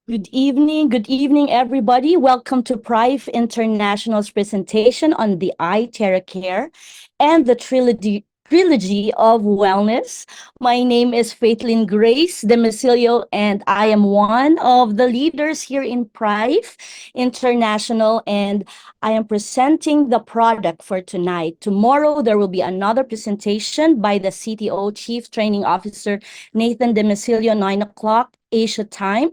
Good evening, everybody. Welcome to Prive International's presentation on the iTeraCare and the trilogy of wellness. My name is Faithlyn Grace Demicilio, and I am one of the leaders here in Prive International, and I am presenting the product for tonight. Tomorrow, there will be another presentation by the CTO, Chief Training Officer Nathan Demicilio, 9 o'clock Asia time.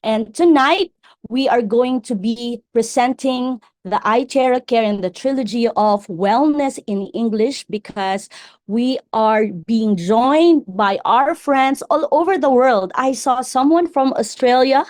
And tonight, we are going to be presenting the iTeraCare and the trilogy of wellness in English because we are being joined by our friends all over the world. I saw someone from Australia.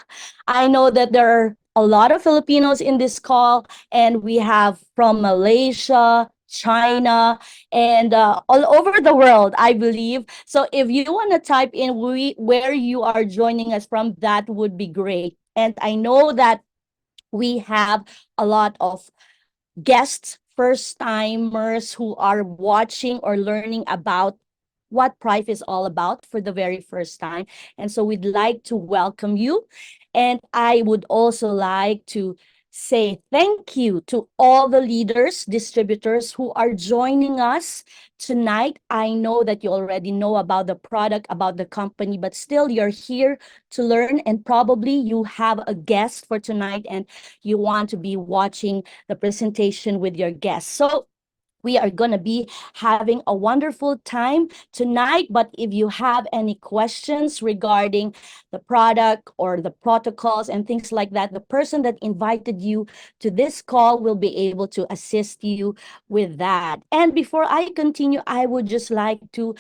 I know that there are a lot of Filipinos in this call, and we have from Malaysia, China, and all over the world, I believe. So if you want to type in where you are joining us from, that would be great. And I know that we have a lot of guests, first timers who are watching or learning about what Prive is all about for the very first time. And so we'd like to welcome you. And I would also like to say thank you to all the leaders, distributors who are joining us tonight. I know that you already know about the product, about the company, but still you're here to learn, and probably you have a guest for tonight and you want to be watching the presentation with your guests. So we are going to be having a wonderful time tonight. But if you have any questions regarding the product or the protocols and things like that, the person that invited you to this call will be able to assist you with that. And before I continue, I would just like to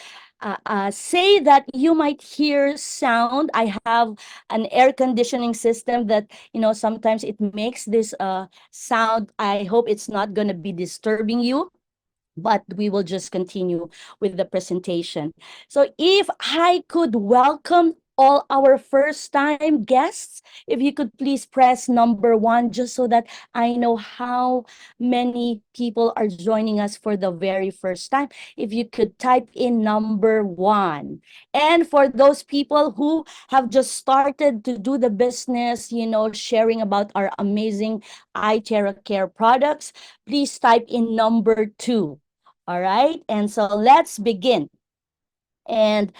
say that you might hear sound. I have an air conditioning system that, sometimes it makes this sound. I hope it's not going to be disturbing you, but we will just continue with the presentation. So if I could welcome all our first time guests, if you could please press number 1, just so that I know how many people are joining us for the very first time. If you could type in number 1. And for those people who have just started to do the business, sharing about our amazing iTeraCare products, please type in number 2. All right, and so let's begin. And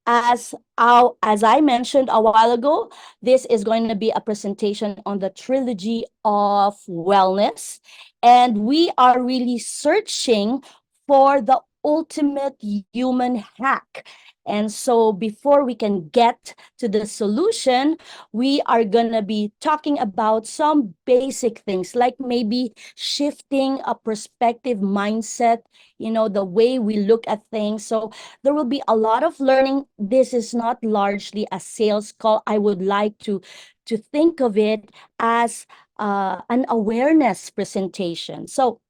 as I mentioned a while ago, this is going to be a presentation on the trilogy of wellness, and we are really searching for the ultimate human hack. And so before we can get to the solution, we are going to be talking about some basic things, like maybe shifting a perspective mindset, the way we look at things. So there will be a lot of learning. This is not largely a sales call. I would like to think of it as an awareness presentation. So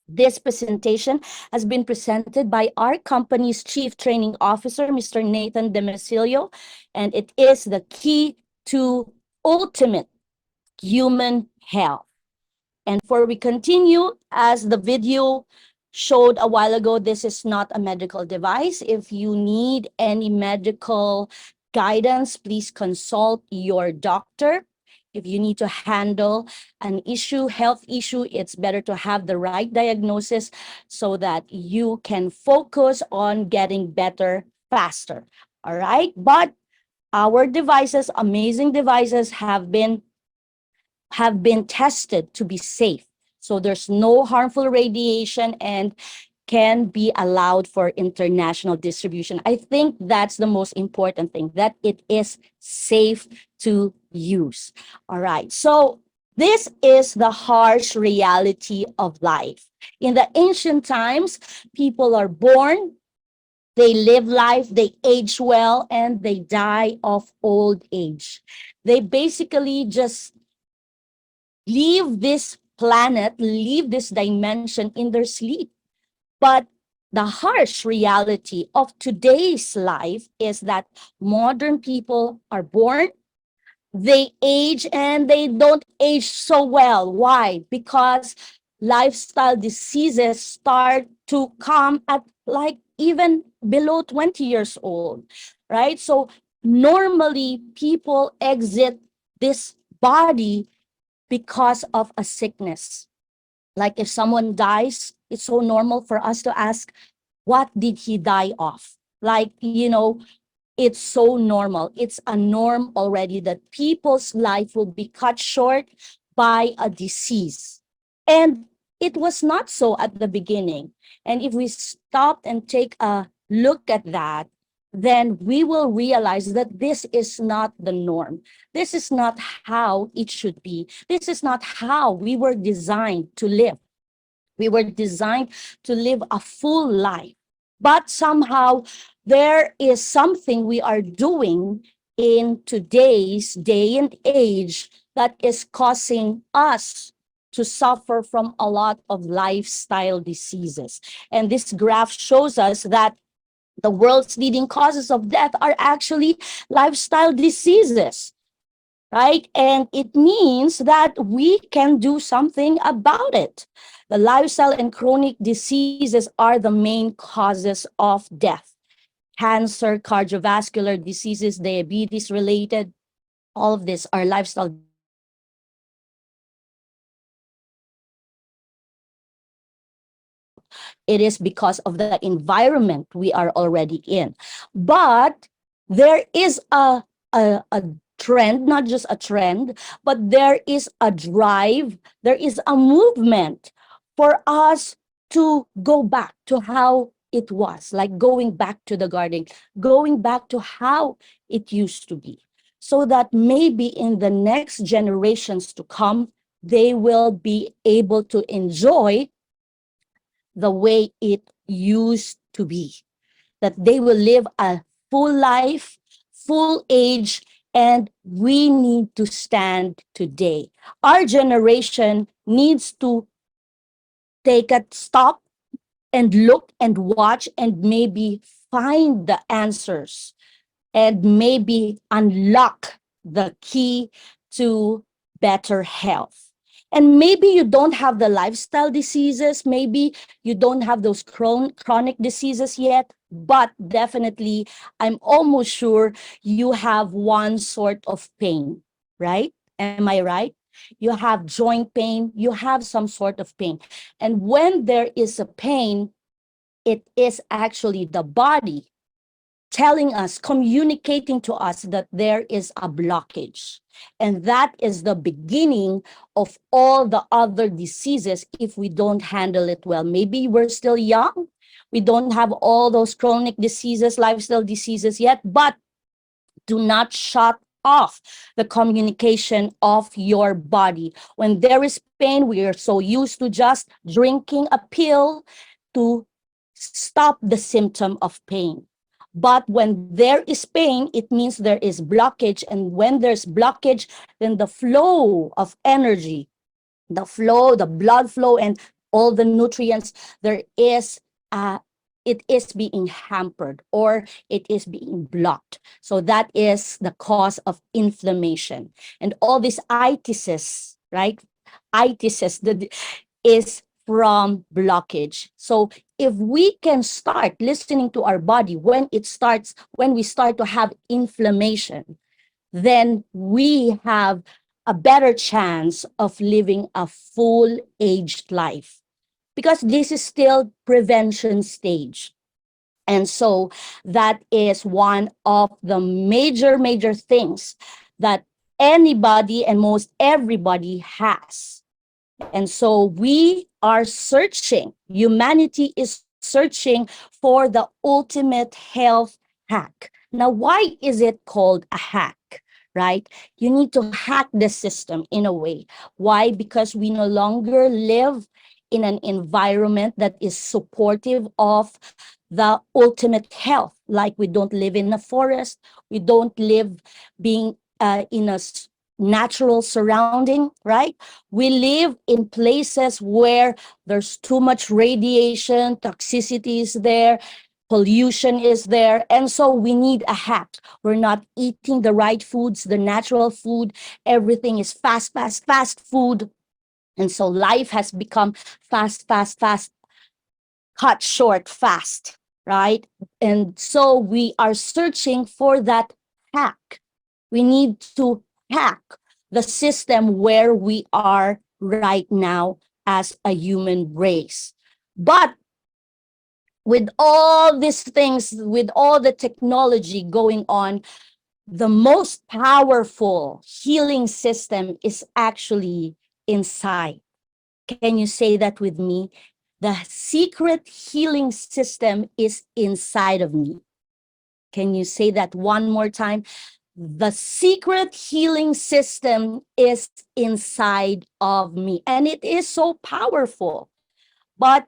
this presentation has been presented by our company's Chief Training Officer, Mr. Nathan Demicilio, and it is the key to ultimate human health. And before we continue, as the video showed a while ago, this is not a medical device. If you need any medical guidance, please consult your doctor. If you need to handle an issue, health issue, it's better to have the right diagnosis so that you can focus on getting better faster. All right. But our devices, amazing devices, have been tested to be safe. So there's no harmful radiation and can be allowed for international distribution. I think that's the most important thing, that it is safe to use. All right. So this is the harsh reality of life. In the ancient times, people are born, they live life, they age well, and they die of old age. They basically just leave this planet, leave this dimension in their sleep. But the harsh reality of today's life is that modern people are born, they age, and they don't age so well. Why? Because lifestyle diseases start to come at like even below 20 years old, right? So normally people exit this body because of a sickness. Like if someone dies, it's so normal for us to ask, what did he die of? Like, it's so normal. It's a norm already that people's life will be cut short by a disease. And it was not so at the beginning. And if we stop and take a look at that, then we will realize that this is not the norm. This is not how it should be. This is not how we were designed to live. We were designed to live a full life. But somehow there is something we are doing in today's day and age that is causing us to suffer from a lot of lifestyle diseases. And this graph shows us that the world's leading causes of death are actually lifestyle diseases, right? And it means that we can do something about it. The lifestyle and chronic diseases are the main causes of death. Cancer, cardiovascular diseases, diabetes related, all of these are lifestyle diseases. And why is it called lifestyle? It is because of the environment we are already in. But there is a trend, not just a trend, but there is a drive, there is a movement for us to go back to how it was, like going back to the garden, going back to how it used to be, so that maybe in the next generations to come, they will be able to enjoy the way it used to be, that they will live a full life, full age, and we need to stand today. Our generation needs to take a stop and look and watch and maybe find the answers and maybe unlock the key to better health. And maybe you don't have the lifestyle diseases, maybe you don't have those chronic diseases yet, but definitely, I'm almost sure you have one sort of pain, right? Am I right? You have joint pain, you have some sort of pain. And when there is a pain, it is actually the body telling us, communicating to us that there is a blockage. And that is the beginning of all the other diseases if we don't handle it well. Maybe we're still young. We don't have all those chronic diseases, lifestyle diseases yet, but do not shut off the communication of your body. When there is pain, we are so used to just drinking a pill to stop the symptom of pain. But when there is pain, it means there is blockage. And when there's blockage, then the flow of energy, the blood flow, and all the nutrients, there is it is being hampered or it is being blocked. So that is the cause of inflammation. And all these itises, right? Itises that is from blockage. So if we can start listening to our body when we start to have inflammation, then we have a better chance of living a full aged life, because this is still prevention stage. And so that is one of the major things that anybody and most everybody has. And so we are searching, humanity is searching for the ultimate health hack. Now, why is it called a hack? Right? You need to hack the system in a way. Why? Because we no longer live in an environment that is supportive of the ultimate health. Like we don't live in a forest, we don't live being in a natural surrounding, right? We live in places where there's too much radiation, toxicity is there, pollution is there. And so we need a hack. We're not eating the right foods, the natural food. Everything is fast food. And so life has become fast, cut short fast, right? And so we are searching for that hack. We need to hack the system where we are right now as a human race. But with all these things, with all the technology going on, the most powerful healing system is actually inside. Can you say that with me? The secret healing system is inside of me. Can you say that one more time? The secret healing system is inside of me, and it is so powerful. But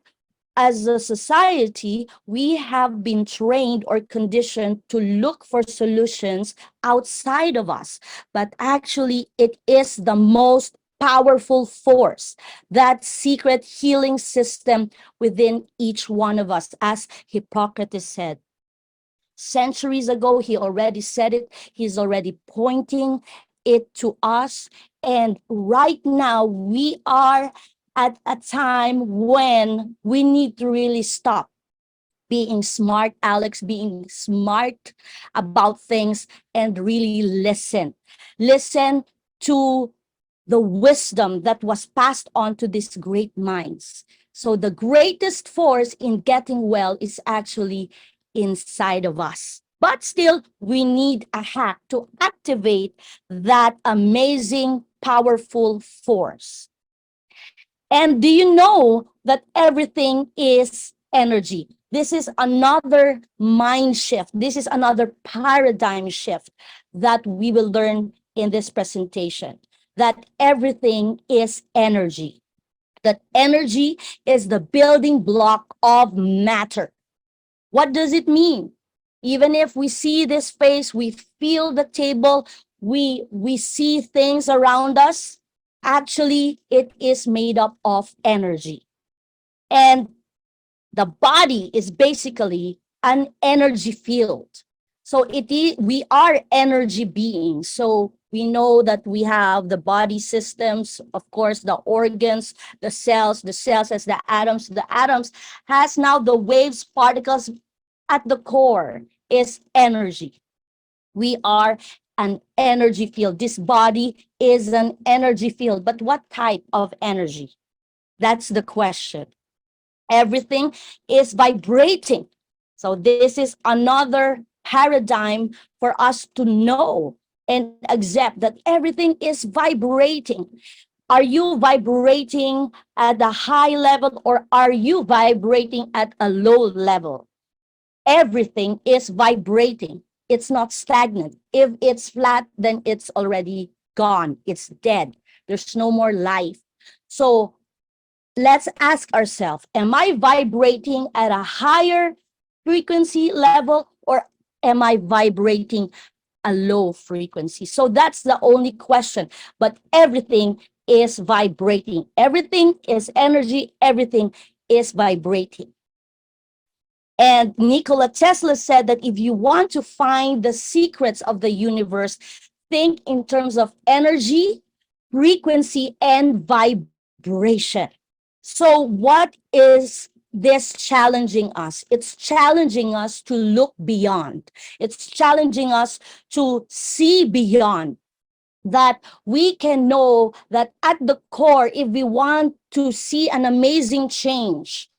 as a society, we have been trained or conditioned to look for solutions outside of us. But actually, it is the most powerful force, that secret healing system within each one of us. As Hippocrates said, centuries ago, he already said it, he's already pointing it to us. And right now, we are at a time when we need to really stop being smart, Alex, being smart about things, and really listen. Listen to the wisdom that was passed on to these great minds. So the greatest force in getting well is actually inside of us. But still, we need a hack to activate that amazing, powerful force. And do you know that everything is energy? This is another mind shift. This is another paradigm shift that we will learn in this presentation, that everything is energy, that energy is the building block of matter. What does it mean? Even if we see this space, we feel the table, we see things around us, actually it is made up of energy. And the body is basically an energy field. So we are energy beings. So we know that we have the body systems, of course, the organs, the cells as the atoms. The atoms has now the waves, particles at the core is energy. We are an energy field. This body is an energy field. But what type of energy? That's the question. Everything is vibrating. So this is another paradigm for us to know and accept that everything is vibrating. Are you vibrating at a high level, or are you vibrating at a low level? Everything is vibrating. It's not stagnant. If it's flat, then it's already gone. It's dead. There's no more life. So let's ask ourselves, am I vibrating at a higher frequency level, or am I vibrating a low frequency? So that's the only question. But everything is vibrating. Everything is energy. Everything is vibrating. And Nikola Tesla said that if you want to find the secrets of the universe, think in terms of energy, frequency, and vibration. So what is this challenging us? It's challenging us to look beyond. It's challenging us to see beyond, that we can know that at the core, if we want to see an amazing change,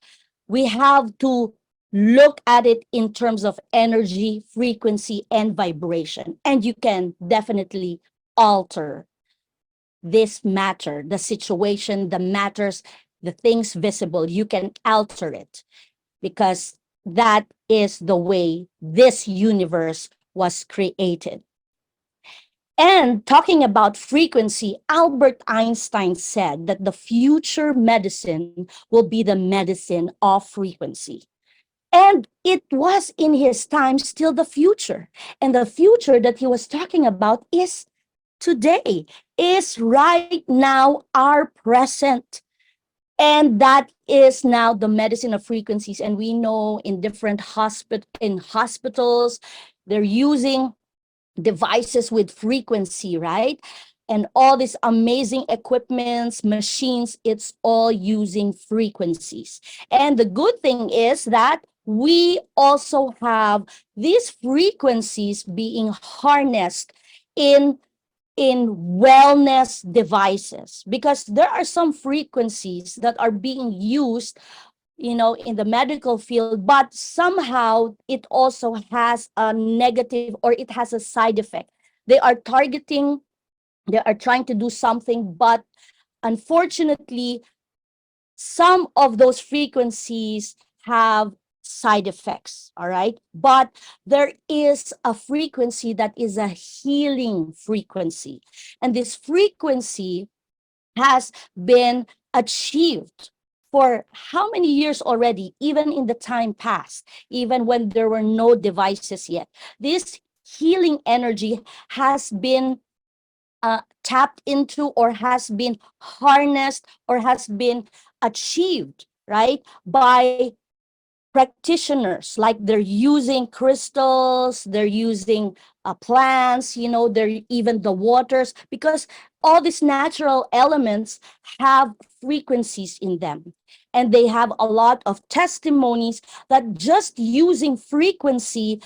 we have to look at it in terms of energy, frequency, and vibration. And you can definitely alter this matter, the situation, the matters, the things visible. You can alter it, because that is the way this universe was created. And talking about frequency, Albert Einstein said that the future medicine will be the medicine of frequency. And it was in his time still the future. And the future that he was talking about is today, is right now our present. And that is now the medicine of frequencies. And we know in different hospitals, they're using devices with frequency, right? And all these amazing equipments, machines, it's all using frequencies. And the good thing is that we also have these frequencies being harnessed in in wellness devices, because there are some frequencies that are being used, in the medical field, but somehow it also has a negative, or it has a side effect. They are targeting, they are trying to do something, but unfortunately, some of those frequencies have side effects, all right? But there is a frequency that is a healing frequency. And this frequency has been achieved for how many years already, even in the time past, even when there were no devices yet. This healing energy has been tapped into, or has been harnessed, or has been achieved, right, by practitioners. Like they're using crystals, they're using plants, they're even the waters, because all these natural elements have frequencies in them. And they have a lot of testimonies that just using frequency,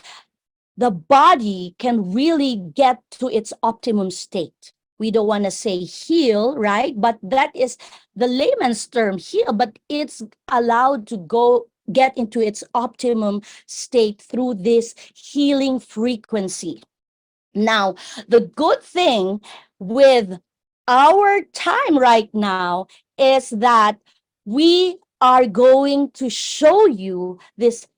the body can really get to its optimum state. We don't want to say heal, right? But that is the layman's term, heal, but it's allowed to go get into its optimum state through this healing frequency. Now, the good thing with our time right now is that we are going to show you this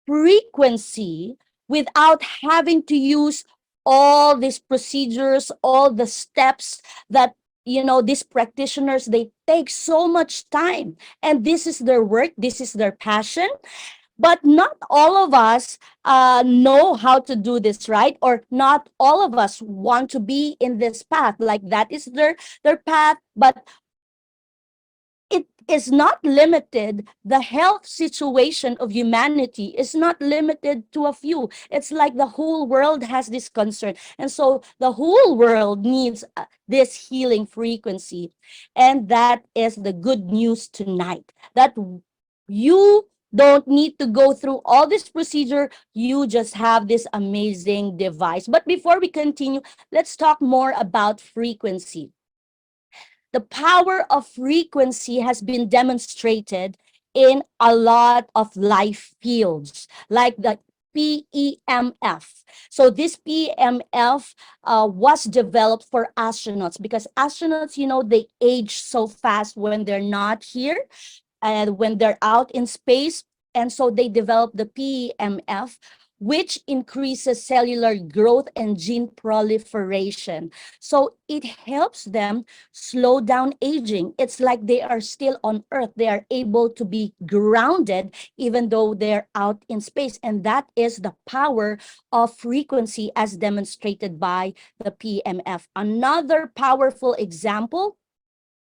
frequency without having to use all these procedures, all the steps that these practitioners, they take so much time, and this is their work, this is their passion. But not all of us know how to do this, right? Or not all of us want to be in this path, like that is their path. But it is not limited. The health situation of humanity is not limited to a few. It's like the whole world has this concern. And so the whole world needs this healing frequency. And that is the good news tonight, that you don't need to go through all this procedure. You just have this amazing device. But before we continue, let's talk more about frequency. The power of frequency has been demonstrated in a lot of life fields, like the PEMF. So this PEMF was developed for astronauts, because astronauts, they age so fast when they're not here and when they're out in space. And so they developed the PEMF, which increases cellular growth and gene proliferation. So it helps them slow down aging. It's like they are still on Earth. They are able to be grounded even though they're out in space. And that is the power of frequency as demonstrated by the PMF. Another powerful example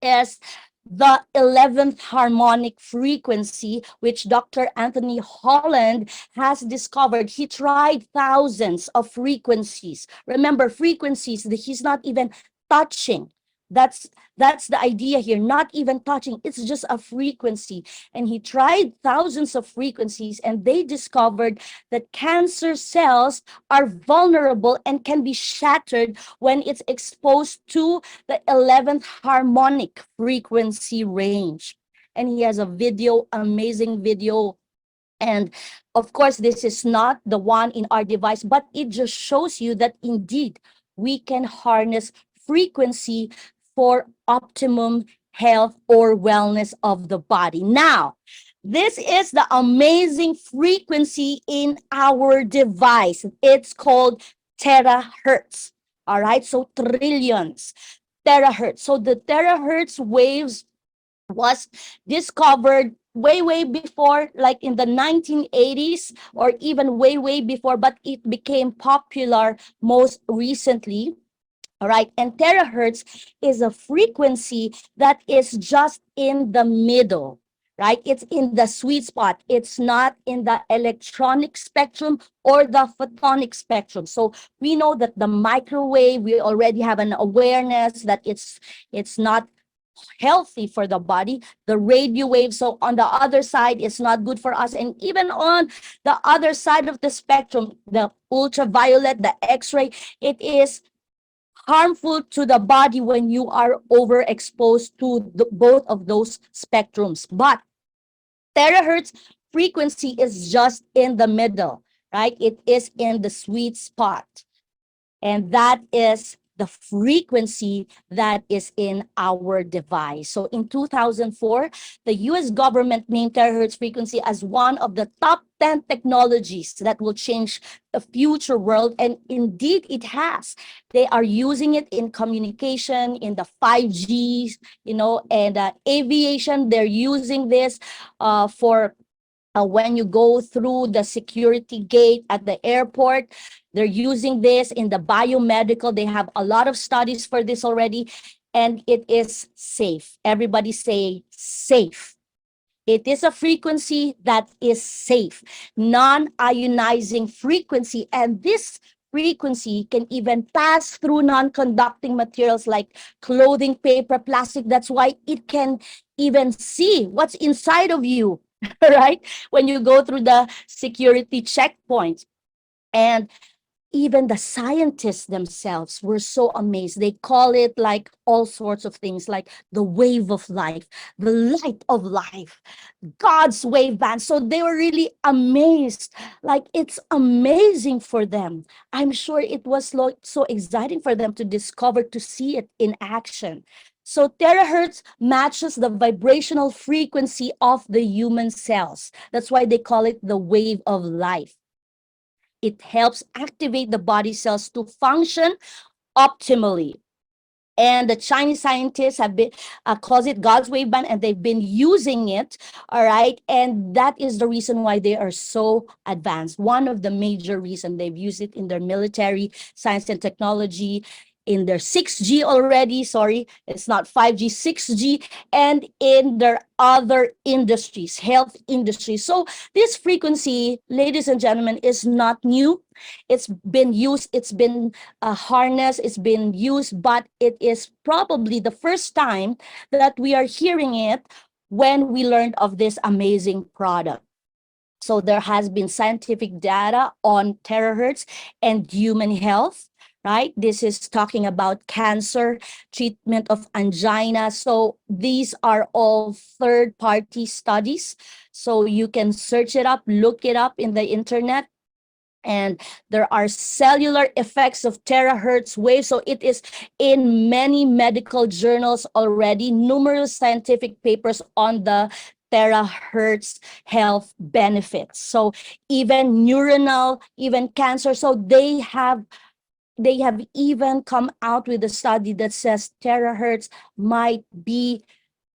is the 11th harmonic frequency, which Dr. Anthony Holland has discovered. He tried thousands of frequencies. Remember, frequencies that he's not even touching. That's the idea here, not even touching. It's just a frequency. And he tried thousands of frequencies, and they discovered that cancer cells are vulnerable and can be shattered when it's exposed to the 11th harmonic frequency range. And he has a video, amazing video. And of course, this is not the one in our device, but it just shows you that indeed we can harness frequency for optimum health or wellness of the body. Now, this is the amazing frequency in our device. It's called terahertz. All right, so trillions terahertz. So the terahertz waves was discovered way before, like in the 1980s, or even way before, but it became popular most recently. All right, and terahertz is a frequency that is just in the middle, right? It's in the sweet spot. It's not in the electronic spectrum or the photonic spectrum. So we know that the microwave, we already have an awareness that it's not healthy for the body. The radio wave, so on the other side, it's not good for us. And even on the other side of the spectrum, the ultraviolet, the X-ray, it is harmful to the body when you are overexposed to both of those spectrums. But terahertz frequency is just in the middle, right? It is in the sweet spot. And that is the frequency that is in our device. So in 2004, the US government named terahertz frequency as one of the top 10 technologies that will change the future world. And indeed, it has. They are using it in communication, in the 5Gs, and aviation. They're using this for when you go through the security gate at the airport. They're using this in the biomedical. They have a lot of studies for this already, and it is safe. Everybody say safe. It is a frequency that is safe, non-ionizing frequency. And this frequency can even pass through non-conducting materials like clothing, paper, plastic. That's why it can even see what's inside of you, right? When you go through the security checkpoints. And even the scientists themselves were so amazed. They call it like all sorts of things, like the wave of life, the light of life, God's wave band. So they were really amazed. Like, it's amazing for them. I'm sure it was so exciting for them to discover, to see it in action. So terahertz matches the vibrational frequency of the human cells. That's why they call it the wave of life. It helps activate the body cells to function optimally. And the Chinese scientists have been calls it God's wave band, and they've been using it. All right, and that is the reason why they are so advanced. One of the major reasons they've used it in their military, science and technology, in their 6G already. Sorry, it's not 5G, 6G, and in their other industries, health industries. So this frequency, ladies and gentlemen, is not new. It's been used, it's been harnessed, it's been used, but it is probably the first time that we are hearing it when we learned of this amazing product. So there has been scientific data on terahertz and human health, right? This is talking about cancer, treatment of angina. So these are all third-party studies. So you can search it up, look it up in the internet. And there are cellular effects of terahertz waves. So it is in many medical journals already, numerous scientific papers on the terahertz health benefits. So even neuronal, even cancer. So they have even come out with a study that says terahertz might be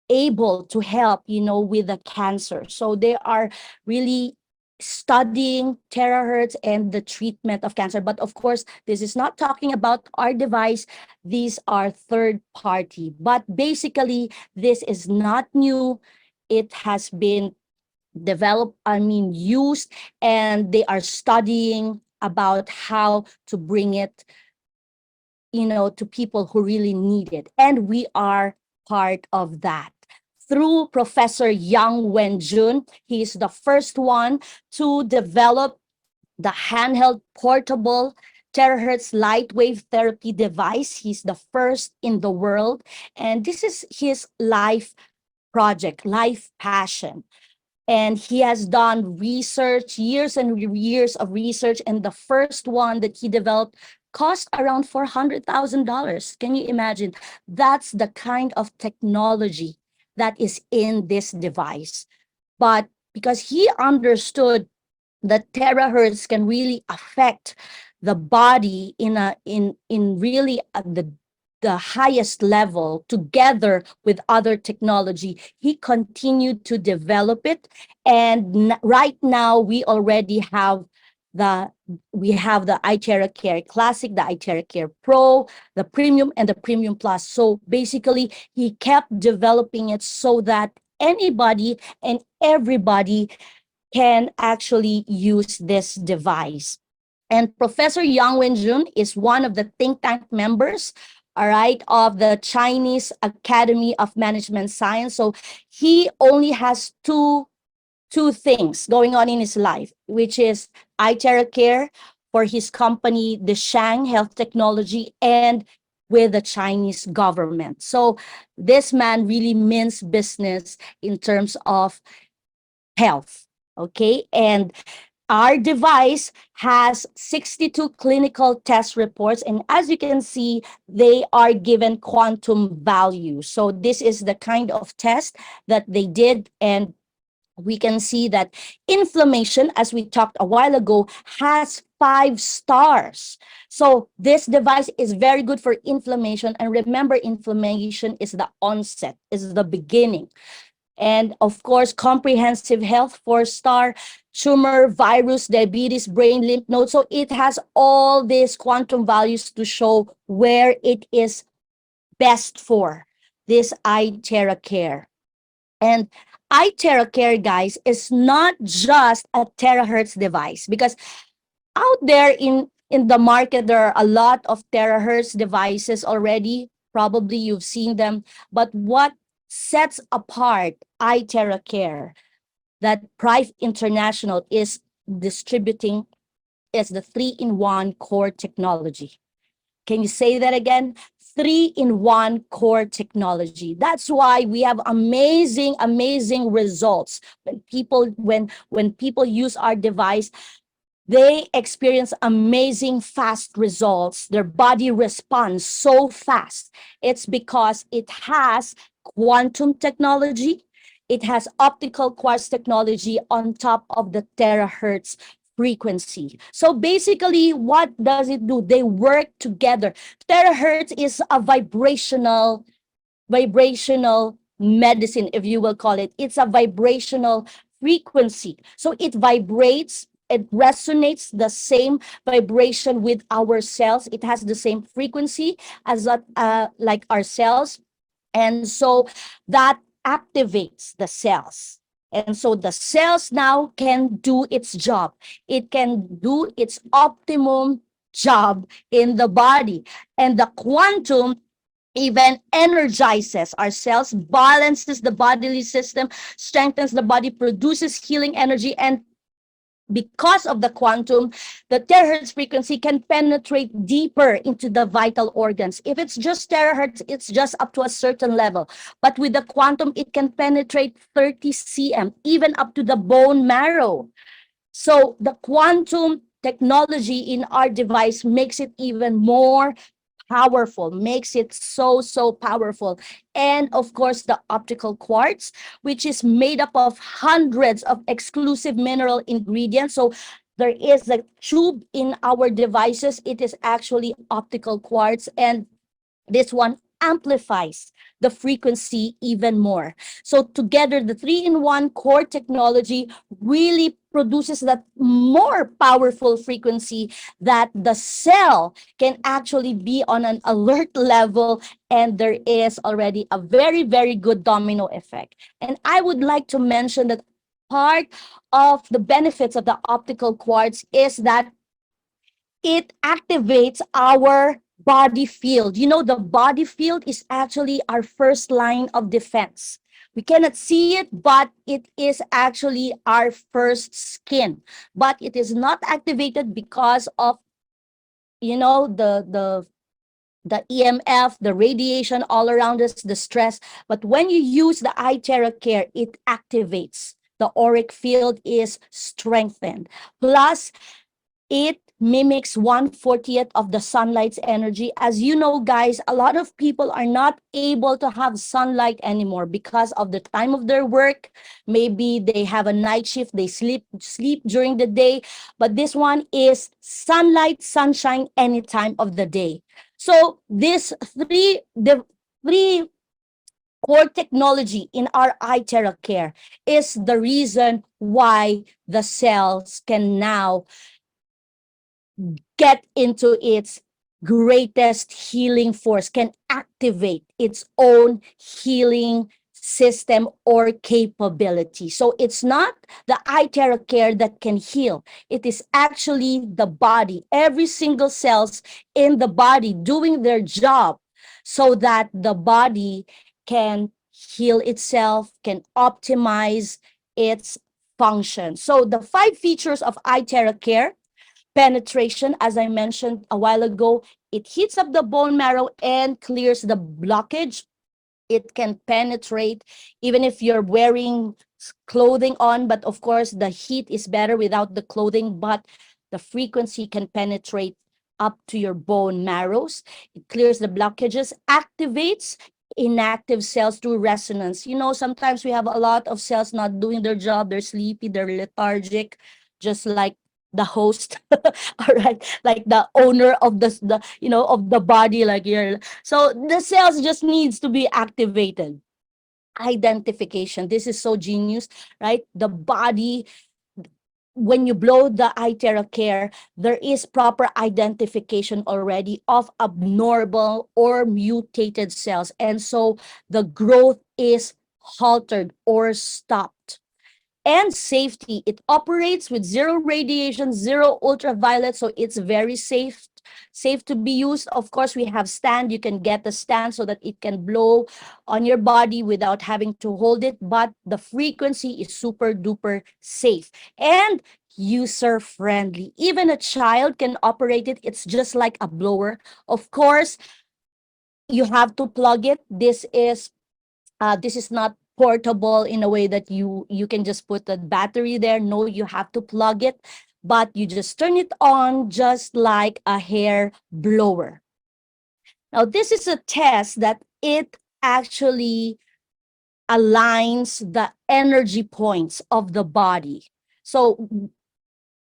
able to help, with the cancer. So they are really studying terahertz and the treatment of cancer. But of course, this is not talking about our device. These are third party. But basically, this is not new. It has been developed, used, and they are studying about how to bring it to people who really need it. And we are part of that. Through Professor Yang Wen-jun, he is the first one to develop the handheld portable terahertz light wave therapy device. He's the first in the world. And this is his life project, life passion. And he has done research, years and years of research. And the first one that he developed cost around $400,000. Can you imagine? That's the kind of technology that is in this device. But because he understood that terahertz can really affect the body in really the highest level, together with other technology, he continued to develop it. And right now we already have the iTeraCare Classic, the iTeraCare Pro, the Premium, and the Premium Plus. So basically, he kept developing it so that anybody and everybody can actually use this device. And Professor Yang Wen-jun is one of the think tank members, all right, of the Chinese Academy of Management Science. So he only has two things going on in his life, which is iTeraCare for his company, the Shang Health Technology, and with the Chinese government. So this man really means business in terms of health. Okay. And our device has 62 clinical test reports. And as you can see, they are given quantum value. So this is the kind of test that they did. And we can see that inflammation, as we talked a while ago, has 5 stars. So this device is very good for inflammation. And remember, inflammation is the onset, is the beginning. And of course, comprehensive health, 4 star, tumor, virus, diabetes, brain, lymph nodes. So it has all these quantum values to show where it is best for this iTeraCare. And iTeraCare, guys, is not just a terahertz device, because out there in the market, there are a lot of terahertz devices already. Probably you've seen them. But what sets apart iTeraCare, that Prive International is distributing, is the 3-in-1 core technology. Can you say that again? 3-in-1 core technology. That's why we have amazing results when people use our device. They experience amazing fast results. Their body responds so fast. It's because it has quantum technology. It has optical quartz technology on top of the terahertz frequency. So basically, what does it do? They work together. Terahertz is a vibrational medicine, if you will call it. It's a vibrational frequency. So it vibrates, it resonates the same vibration with our cells. It has the same frequency as like our cells. And so that activates the cells. And so the cells now can do its job. It can do its optimum job in the body. And the quantum even energizes our cells, balances the bodily system, strengthens the body, produces healing energy, and because of the quantum, the terahertz frequency can penetrate deeper into the vital organs. If it's just terahertz, it's just up to a certain level. But with the quantum, it can penetrate 30 cm, even up to the bone marrow. So the quantum technology in our device makes it even more powerful, makes it so powerful. And of course, the optical quartz, which is made up of hundreds of exclusive mineral ingredients. So there is a tube in our devices. It is actually optical quartz, and this one amplifies the frequency even more. So together, the 3-in-1 core technology really produces that more powerful frequency that the cell can actually be on an alert level, and there is already a very good domino effect. And I would like to mention that part of the benefits of the optical quartz is that it activates our body field. You know, the body field is actually our first line of defense. We cannot see it, but it is actually our first skin. But it is not activated because of, you know, the EMF, the radiation all around us, the stress. But when you use the iTeraCare, it activates. The auric field is strengthened. Plus, it mimics 1/40th of the sunlight's energy. As you know, guys, a lot of people are not able to have sunlight anymore because of the time of their work. Maybe they have a night shift, they sleep during the day. But this one is sunlight, sunshine any time of the day. So the three core technology in our iTeraCare is the reason why the cells can now get into its greatest healing force, can activate its own healing system or capability. So it's not the iTeraCare that can heal. It is actually the body, every single cells in the body doing their job so that the body can heal itself, can optimize its function. So the 5 features of iTeraCare: penetration, as I mentioned a while ago. It heats up the bone marrow and clears the blockage. It can penetrate even if you're wearing clothing on, but of course the heat is better without the clothing, but the frequency can penetrate up to your bone marrows. It clears the blockages, activates inactive cells through resonance. Sometimes we have a lot of cells not doing their job, they're sleepy, they're lethargic, just like the host. All right, like the owner of of the body, like you're. So the cells just needs to be activated. Identification. This is so genius, right? The body, when you blow the iTeraCare, there is proper identification already of abnormal or mutated cells. And so the growth is halted or stopped. And safety. It operates with zero radiation, zero ultraviolet, so it's very safe to be used. Of course, we have stand. You can get the stand so that it can blow on your body without having to hold it, but the frequency is super duper safe and user friendly. Even a child can operate it. It's just like a blower. Of course, you have to plug it. This is not portable in a way that you can just put the battery there. No, you have to plug it, but you just turn it on just like a hair blower. Now, this is a test that it actually aligns the energy points of the body. So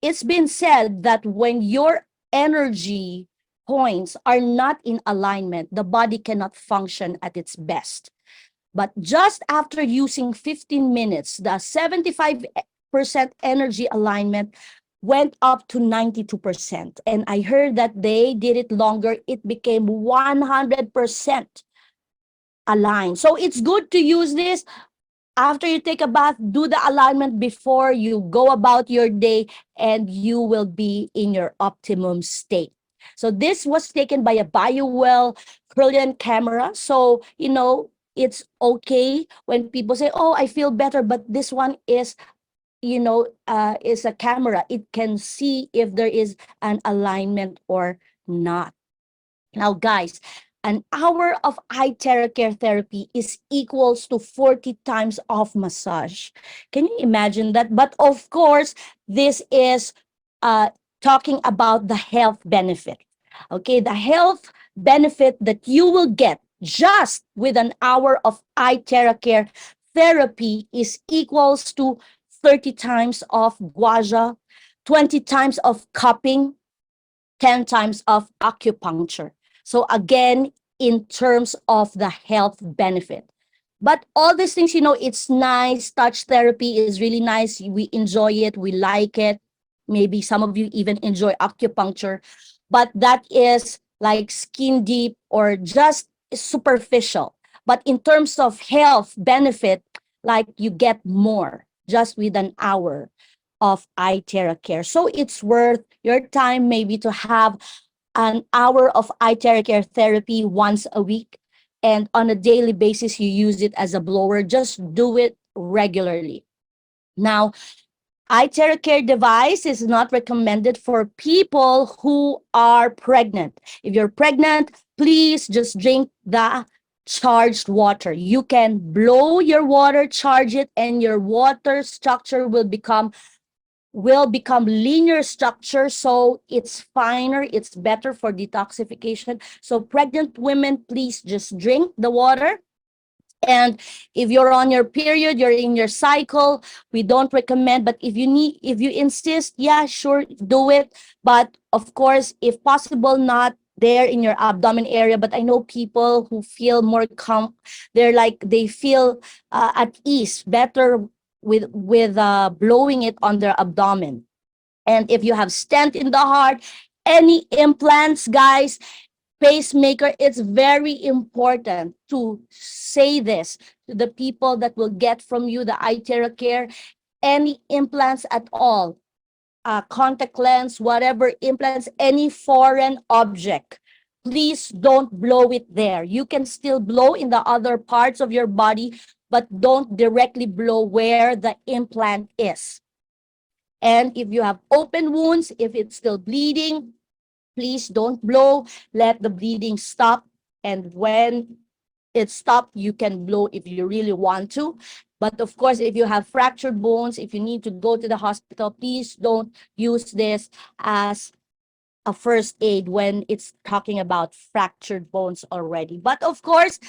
it's been said that when your energy points are not in alignment, the body cannot function at its best. But just after using 15 minutes, the 75% energy alignment went up to 92%. And I heard that they did it longer. It became 100% aligned. So it's good to use this after you take a bath. Do the alignment before you go about your day, and you will be in your optimum state. So this was taken by a BioWell brilliant camera. So, it's okay when people say, oh, I feel better, but this one is a camera. It can see if there is an alignment or not. Now, guys, an hour of iTeraCare therapy is equals to 40 times of massage. Can you imagine that? But of course, this is uh, talking about the health benefit. Okay, the health benefit that you will get just with an hour of iTeraCare therapy is equals to 30 times of guaja, 20 times of cupping, 10 times of acupuncture. So again, in terms of the health benefit. But all these things, it's nice. Touch therapy is really nice. We enjoy it. We like it. Maybe some of you even enjoy acupuncture, but that is like skin deep or just superficial. But in terms of health benefit, like you get more just with an hour of iTeraCare. So it's worth your time maybe to have an hour of iTeraCare therapy once a week. And on a daily basis, you use it as a blower. Just do it regularly. Now, iTeraCare device is not recommended for people who are pregnant. If you're pregnant, please just drink the charged water. You can blow your water, charge it, and your water structure will become linear structure, so it's finer, it's better for detoxification. So pregnant women, please just drink the water. And if you're on your period, you're in your cycle, we don't recommend. But if you insist, yeah, sure, do it. But of course, if possible, not there in your abdomen area. But I know people who feel more they feel at ease better with blowing it on their abdomen. And if you have stent in the heart, any implants, guys, pacemaker, it's very important to say this to the people that will get from you the iTeraCare. Any implants at all, contact lens, whatever implants, any foreign object, please don't blow it there. You can still blow in the other parts of your body, but don't directly blow where the implant is. And if you have open wounds, if it's still bleeding, please don't blow. Let the bleeding stop. And when it stops, you can blow if you really want to. But of course, if you have fractured bones, if you need to go to the hospital, please don't use this as a first aid when it's talking about fractured bones already. But of course,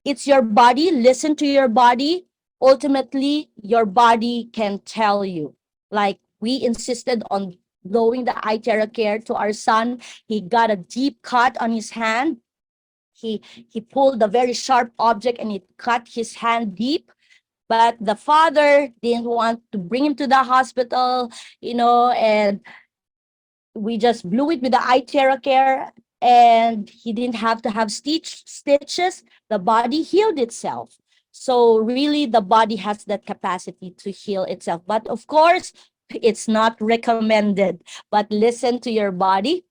it's your body. Listen to your body. Ultimately, your body can tell you. Like we insisted on blowing the iTeraCare to our son. He got a deep cut on his hand. He pulled a very sharp object and it cut his hand deep. But the father didn't want to bring him to the hospital, and we just blew it with the iTeraCare, and he didn't have to have stitches. The body healed itself. So really, the body has that capacity to heal itself. But of course, it's not recommended. But listen to your body.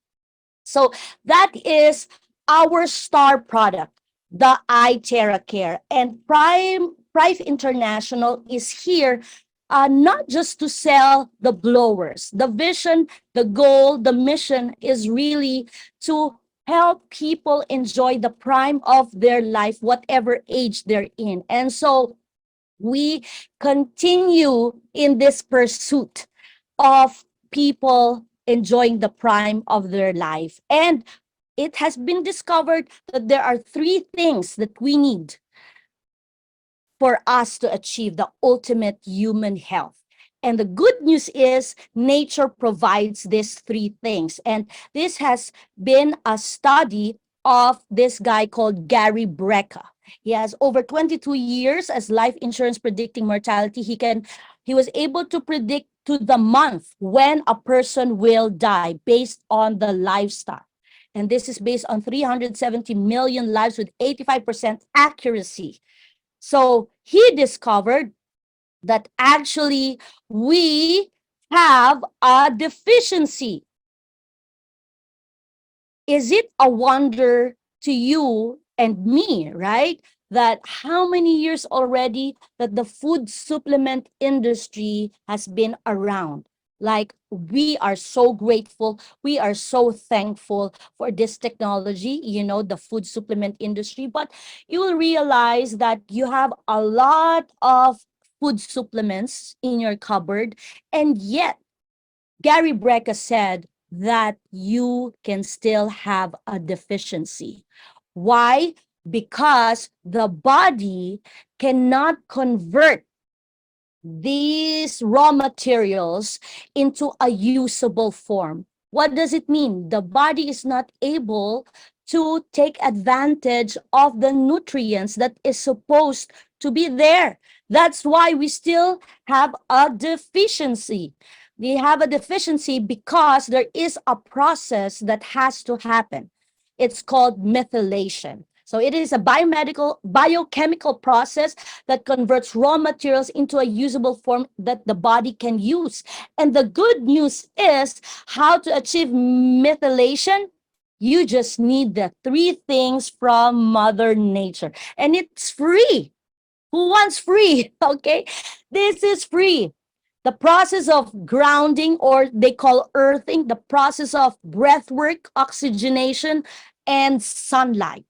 So that is our star product, the iTeraCare. And Prive International is here not just to sell the blowers. The vision, the goal, the mission is really to help people enjoy the prime of their life, whatever age they're in. And so we continue in this pursuit of people enjoying the prime of their life. And it has been discovered that there are three things that we need for us to achieve the ultimate human health. And the good news is nature provides these three things. And this has been a study of this guy called Gary Brecka. He has over 22 years as life insurance predicting mortality. He was able to predict to the month when a person will die based on the lifestyle. And this is based on 370 million lives with 85% accuracy. So he discovered that actually we have a deficiency. Is it a wonder to you and me, right? That how many years already that the food supplement industry has been around? Like we are so grateful, we are so thankful for this technology, the food supplement industry. But you will realize that you have a lot of food supplements in your cupboard, and yet Gary Brecka said that you can still have a deficiency. Why? Because the body cannot convert these raw materials into a usable form. What does it mean? The body is not able to take advantage of the nutrients that is supposed to be there. That's why we still have a deficiency. We have a deficiency because there is a process that has to happen. It's called methylation. So it is a biochemical process that converts raw materials into a usable form that the body can use. And the good news is how to achieve methylation. You just need the three things from Mother Nature, and it's free. Who wants free? Okay, this is free. The process of grounding, or they call earthing, the process of breath work, oxygenation, and sunlight.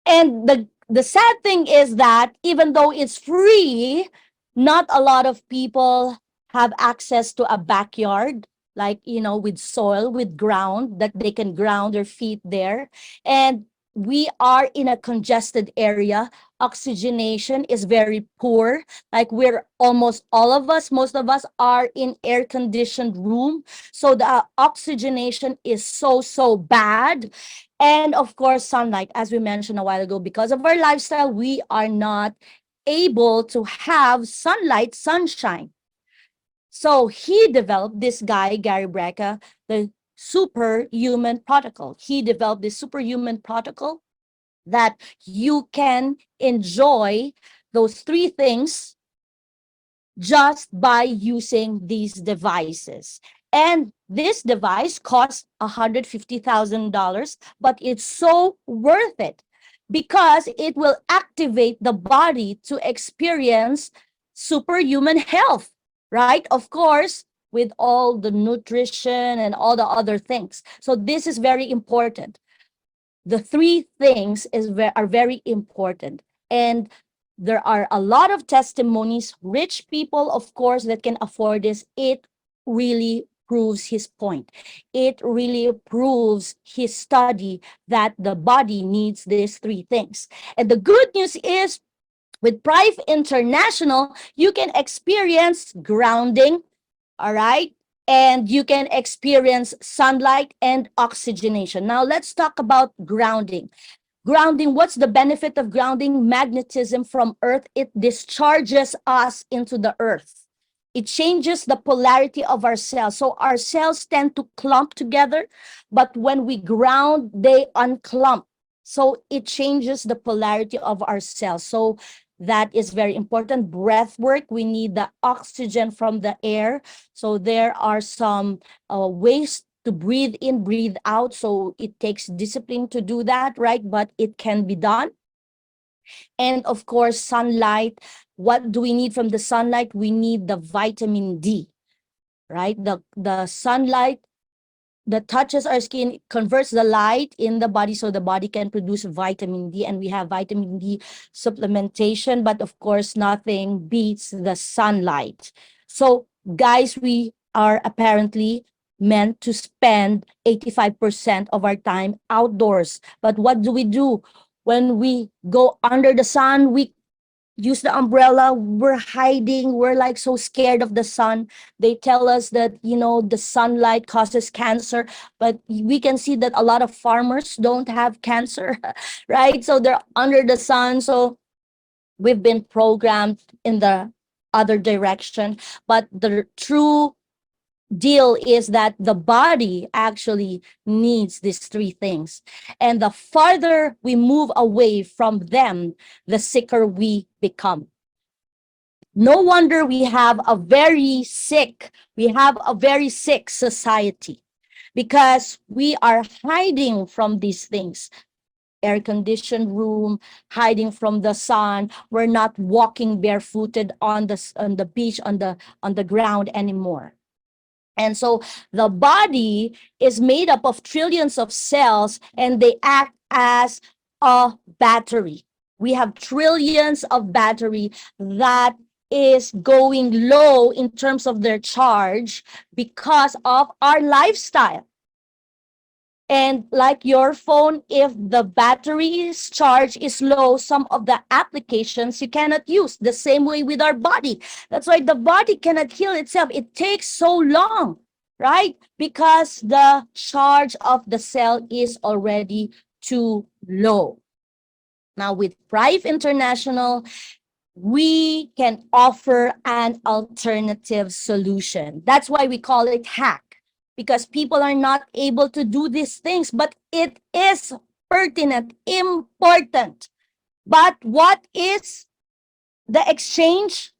And the sad thing is that even though it's free, not a lot of people have access to a backyard, like, with soil, with ground, that they can ground their feet there. And we are in a congested area. Oxygenation is very poor. Like we're almost all of us, most of us are in air conditioned room. So the oxygenation is so bad. And of course, sunlight, as we mentioned a while ago, because of our lifestyle, we are not able to have sunlight, sunshine. So he developed, this guy, Gary Brecka, the superhuman protocol. He developed this superhuman protocol that you can enjoy those three things just by using these devices. And this device costs $150,000, but it's so worth it because it will activate the body to experience superhuman health. right? Of course, with all the nutrition and all the other things. So this is very important. The three things are very important. And there are a lot of testimonies, rich people, of course, that can afford this. It really proves his point. It really proves his study that the body needs these three things. And the good news is, with Prive International, you can experience grounding, all right? And you can experience sunlight and oxygenation. Now, let's talk about grounding. Grounding, what's the benefit of grounding? Magnetism from Earth, it discharges us into the Earth. It changes the polarity of our cells. So our cells tend to clump together, but when we ground, they unclump. So it changes the polarity of our cells. So that is very important. Breath work, we need the oxygen from the air. So there are some ways to breathe in, breathe out. So it takes discipline to do that, right? But it can be done. And of course, sunlight. What do we need from the sunlight? We need the vitamin D, right? The sunlight that touches our skin converts the light in the body so the body can produce vitamin D, and we have vitamin D supplementation, but of course nothing beats the sunlight. So guys, we are apparently meant to spend 85% of our time outdoors. But what do we do when we go under the sun? We use the umbrella, we're hiding, we're like so scared of the sun. They tell us that, the sunlight causes cancer, but we can see that a lot of farmers don't have cancer, right? So they're under the sun. So we've been programmed in the other direction. But the true deal is that the body actually needs these three things. And the farther we move away from them, the sicker we become. No wonder we have a very sick society, because we are hiding from these things. Air conditioned room, hiding from the sun. We're not walking barefooted on the beach, on the ground anymore. And so the body is made up of trillions of cells, and they act as a battery. We have trillions of battery that is going low in terms of their charge because of our lifestyle. And like your phone, if the battery's charge is low, some of the applications you cannot use. The same way with our body. That's why the body cannot heal itself. It takes so long, right? Because the charge of the cell is already too low. Now, with Prive International, we can offer an alternative solution. That's why we call it hack, because people are not able to do these things, but it is pertinent, important. But what is the exchange?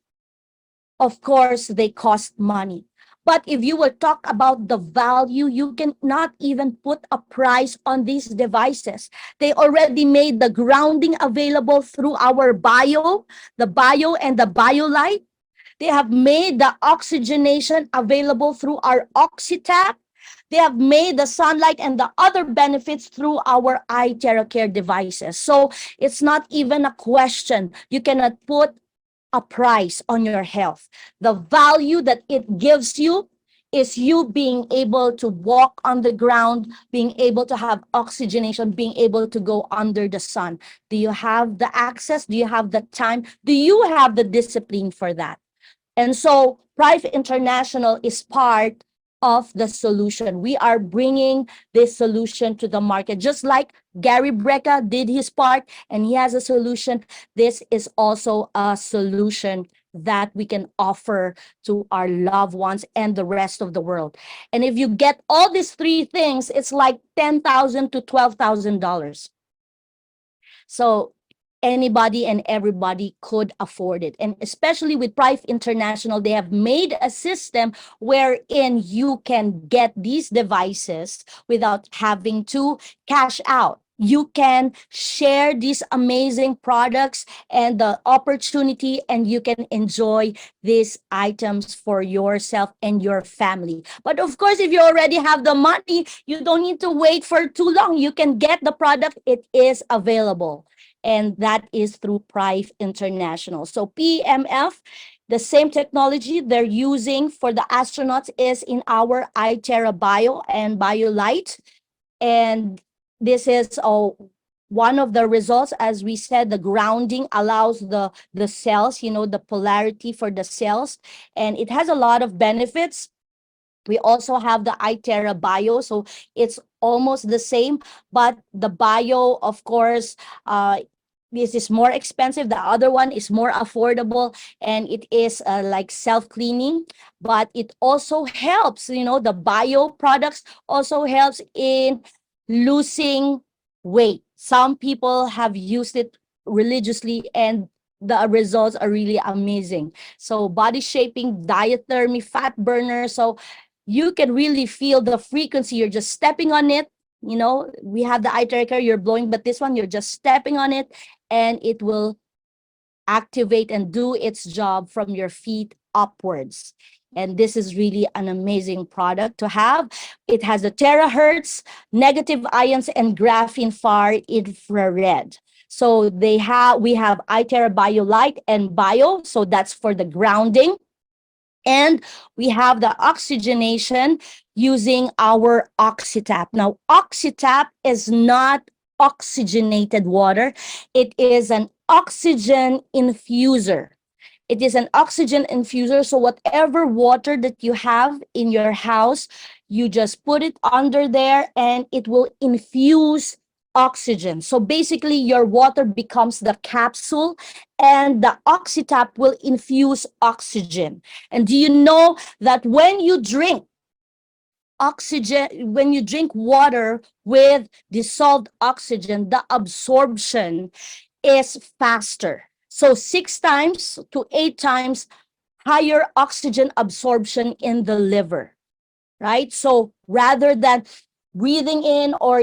Of course, they cost money. But if you will talk about the value, you cannot even put a price on these devices. They already made the grounding available through our the bio and the BioLite. They have made the oxygenation available through our OxyTap. They have made the sunlight and the other benefits through our iTeraCare devices. So it's not even a question. You cannot put a price on your health. The value that it gives you is you being able to walk on the ground, being able to have oxygenation, being able to go under the sun. Do you have the access? Do you have the time? Do you have the discipline for that? And so Prive International is part of the solution. We are bringing this solution to the market. Just like Gary Brecka did his part and he has a solution, this is also a solution that we can offer to our loved ones and the rest of the world. And if you get all these three things, it's like $10,000 to $12,000. So anybody and everybody could afford it. And especially with Prive International, they have made a system wherein you can get these devices without having to cash out. you can share these amazing products and the opportunity, and you can enjoy these items for yourself and your family. But of course, if you already have the money, you don't need to wait for too long. You can get the product, it is available. And that is through Prive International. So PMF, the same technology they're using for the astronauts is in our iTera Bio and BioLite. And this is one of the results. As we said, the grounding allows the cells, the polarity for the cells, and it has a lot of benefits. We also have the iTera Bio, so it's almost the same, but the Bio, of course, this is more expensive. The other one is more affordable, and it is like self-cleaning, but it also helps, the Bio products also helps in losing weight. Some people have used it religiously, and the results are really amazing. So body shaping, diathermy, fat burner. So you can really feel the frequency. You're just stepping on it. We have the iTeraCare, you're blowing, but this one, you're just stepping on it, and it will activate and do its job from your feet upwards. And this is really an amazing product to have. It has the terahertz, negative ions, and graphene far infrared. So we have iTera BioLite and Bio. So that's for the grounding. And we have the oxygenation using our OxyTap. Now, OxyTap is not oxygenated water. It is an oxygen infuser. It is an oxygen infuser. So whatever water that you have in your house, you just put it under there and it will infuse oxygen. So basically your water becomes the capsule, and the OxyTap will infuse oxygen. And do you know that when you drink water with dissolved oxygen, the absorption is faster. So 6 times to 8 times higher oxygen absorption in the liver, right? So rather than breathing in or,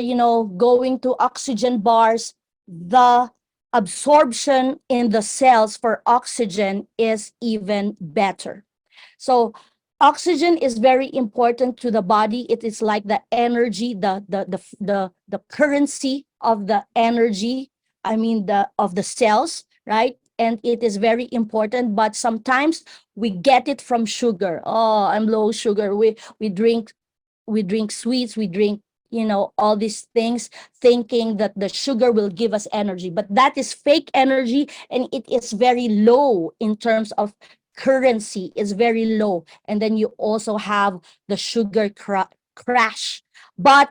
going to oxygen bars, the absorption in the cells for oxygen is even better. So oxygen is very important to the body. It is like the energy, the currency of the energy. I mean of the cells, right? And it is very important. But sometimes we get it from sugar. Oh, I'm low sugar. We drink sweets. We drink all these things, thinking that the sugar will give us energy, but that is fake energy, and it is very low in terms of currency. Is very low. And then you also have the sugar crash. But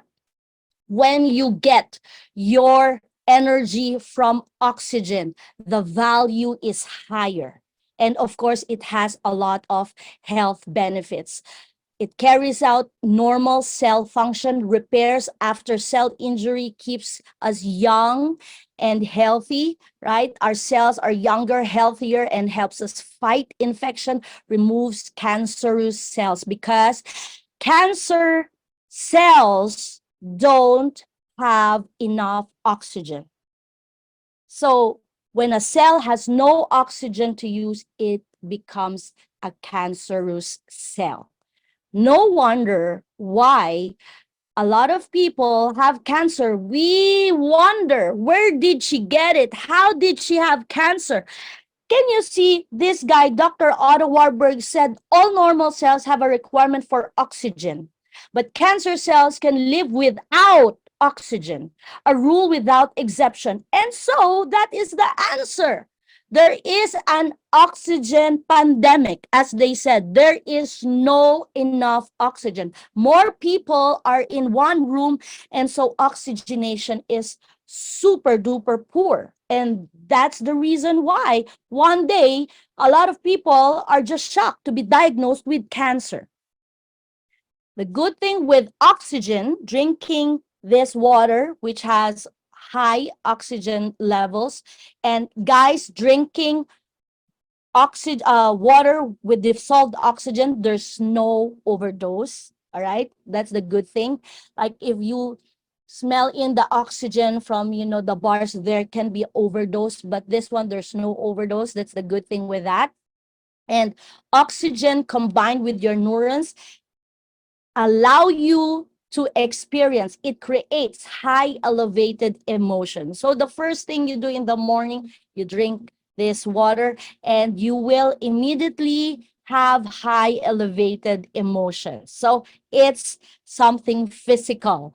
when you get your energy from oxygen, the value is higher. And of course, it has a lot of health benefits. It carries out normal cell function, repairs after cell injury, keeps us young and healthy, right? Our cells are younger, healthier, and helps us fight infection, removes cancerous cells, because cancer cells don't have enough oxygen. So when a cell has no oxygen to use, it becomes a cancerous cell. No wonder why a lot of people have cancer. We wonder, where did she get it? How did she have cancer? Can you see this guy, Dr. Otto Warburg, said all normal cells have a requirement for oxygen, but cancer cells can live without oxygen, a rule without exception. And so that is the answer. There is an oxygen pandemic. As they said, there is no enough oxygen. More people are in one room, and so oxygenation is super duper poor. And that's the reason why one day a lot of people are just shocked to be diagnosed with cancer. The good thing with oxygen, drinking this water, which has high oxygen levels, and guys, drinking water with dissolved oxygen, there's no overdose. All right, that's the good thing. Like if you smell in the oxygen from, the bars, there can be overdose, but this one, there's no overdose. That's the good thing with that. And oxygen combined with your neurons allow you to experience, it creates high elevated emotion. So the first thing you do in the morning, you drink this water, and you will immediately have high elevated emotions. So it's something physical,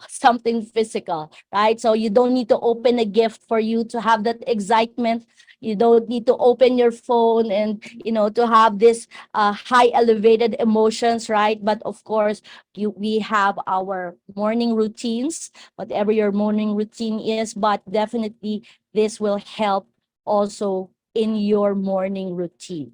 right? So you don't need to open a gift for you to have that excitement. You don't need to open your phone and, to have this high elevated emotions, right? But of course, we have our morning routines, whatever your morning routine is, but definitely this will help also in your morning routine.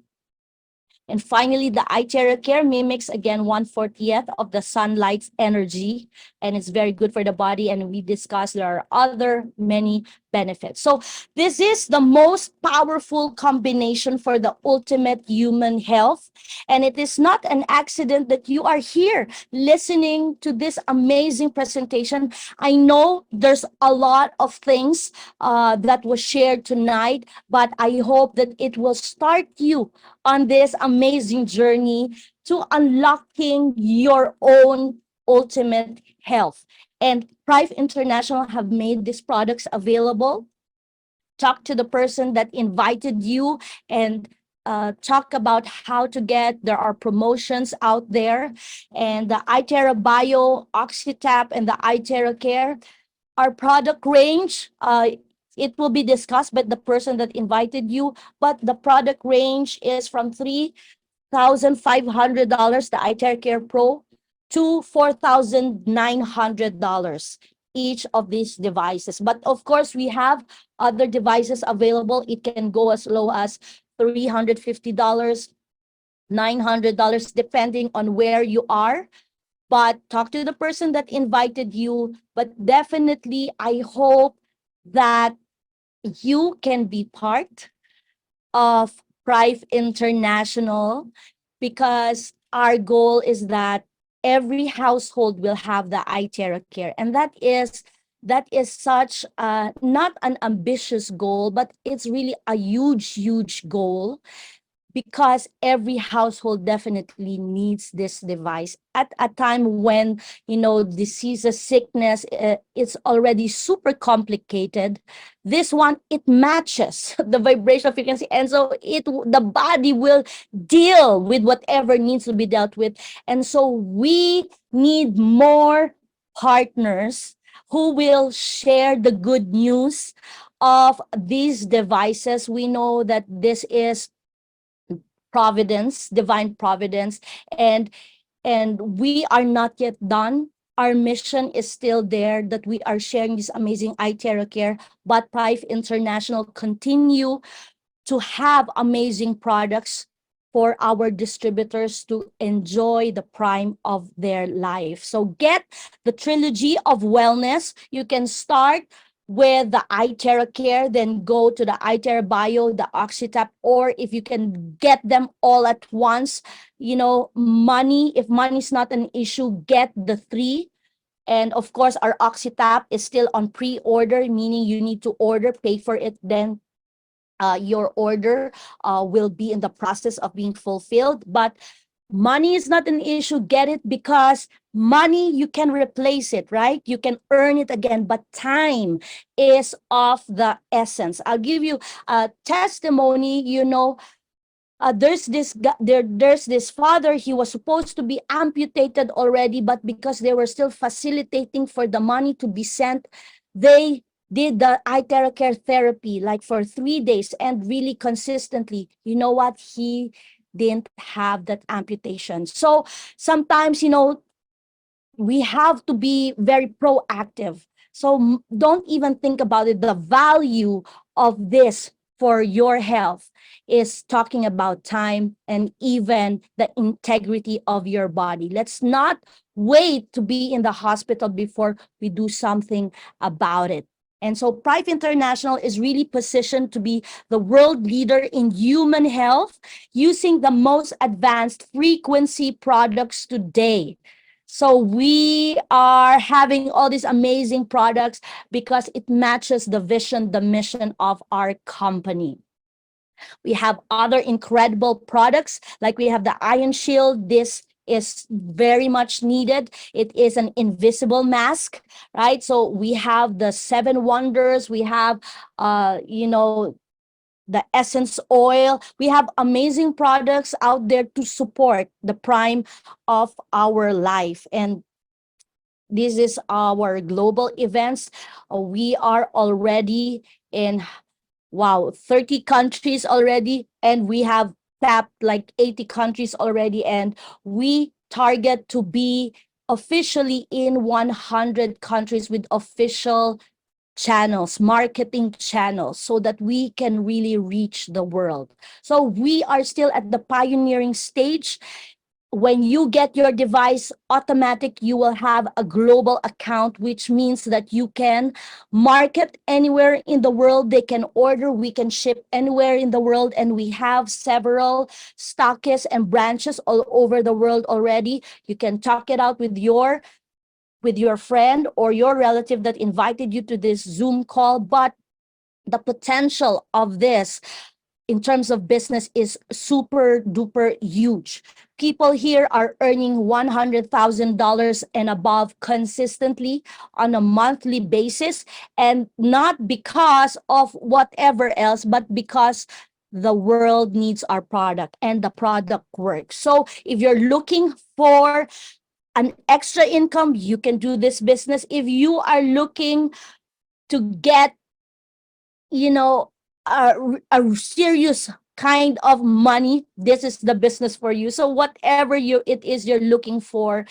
And finally, the iTeraCare mimics again 1/40th of the sunlight's energy, and it's very good for the body. And we discussed there are other many benefits. So this is the most powerful combination for the ultimate human health. And it is not an accident that you are here listening to this amazing presentation. I know there's a lot of things that was shared tonight, but I hope that it will start you on this amazing journey to unlocking your own ultimate health. And Prive International have made these products available. Talk to the person that invited you, and talk about how to get. There are promotions out there, and the iTera Bio, OxyTap, and the iTera Care, our product range. It will be discussed by the person that invited you, but the product range is from $3,500, the iTeraCare Pro, to $4,900 each of these devices. But of course, we have other devices available. It can go as low as $350, $900, depending on where you are. But talk to the person that invited you. But definitely, I hope that you can be part of Prive International, because our goal is that every household will have the iTeraCare, and that is such not an ambitious goal, but it's really a huge goal, because every household definitely needs this device at a time when, diseases, sickness, it's already super complicated. This one, it matches the vibrational frequency, and so the body will deal with whatever needs to be dealt with. And so we need more partners who will share the good news of these devices. We know that this is providence, divine providence, and we are not yet done. Our mission is still there, that we are sharing this amazing iTeraCare, but Prive International continue to have amazing products for our distributors to enjoy the prime of their life. So get the Trilogy of Wellness. You can start with the iTeraCare, then go to the iTera Bio, the OxyTap, or if you can get them all at once, if money is not an issue, get the three. And of course, our OxyTap is still on pre-order, meaning you need to order, pay for it, then your order will be in the process of being fulfilled. But money is not an issue. Get it, because money, you can replace it, right? You can earn it again, but time is of the essence. I'll give you a testimony. There's this father. He was supposed to be amputated already, but because they were still facilitating for the money to be sent, they did the iTeraCare therapy like for 3 days, and really consistently. You know what? He didn't have that amputation. So sometimes, we have to be very proactive. So don't even think about it. The value of this for your health is talking about time and even the integrity of your body. Let's not wait to be in the hospital before we do something about it. And so Prive International is really positioned to be the world leader in human health, using the most advanced frequency products today. So we are having all these amazing products because it matches the vision, the mission of our company. We have other incredible products, like we have the Iron Shield. This is very much needed. It is an invisible mask, right? So we have the Seven Wonders. We have, the essence oil. We have amazing products out there to support the prime of our life. And this is our global events. We are already in, wow, 30 countries already, and we have tapped like 80 countries already, and we target to be officially in 100 countries with official channels, marketing channels, so that we can really reach the world. So we are still at the pioneering stage. When you get your device automatic, you will have a global account, which means that you can market anywhere in the world. They can order, we can ship anywhere in the world, and we have several stockists and branches all over the world already. You can talk it out with your friend or your relative that invited you to this Zoom call. But the potential of this in terms of business is super duper huge. People here are earning $100,000 and above consistently on a monthly basis, and not because of whatever else, but because the world needs our product and the product works. So if you're looking for an extra income, you can do this business. If you are looking to get, you know, a serious kind of money, this is the business for you. So whatever it is you're looking for,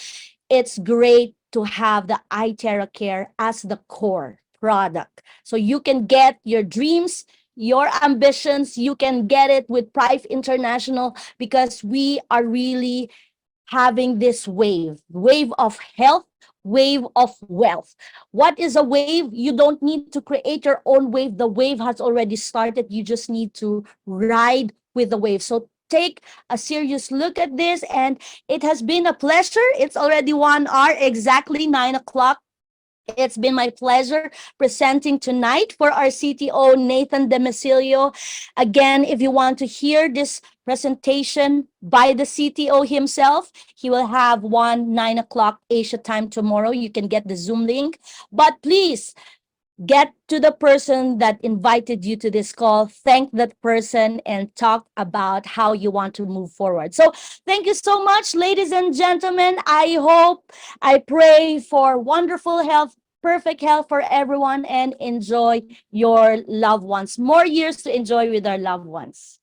it's great to have the iTeraCare as the core product. So you can get your dreams, your ambitions, you can get it with Prive International, because we are really having this wave of health, wave of wealth. What is a wave? You don't need to create your own wave. The wave has already started. You just need to ride with the wave. So take a serious look at this. And it has been a pleasure. It's already 1 hour, exactly 9 o'clock. It's been my pleasure presenting tonight for our CTO, Nathan Demicilio. Again, if you want to hear this presentation by the CTO himself, he will have one 9 o'clock Asia time tomorrow. You can get the Zoom link. But please, get to the person that invited you to this call, thank that person, and talk about how you want to move forward. So thank you so much, ladies and gentlemen. I pray for wonderful health, perfect health for everyone, and enjoy your loved ones. More years to enjoy with our loved ones.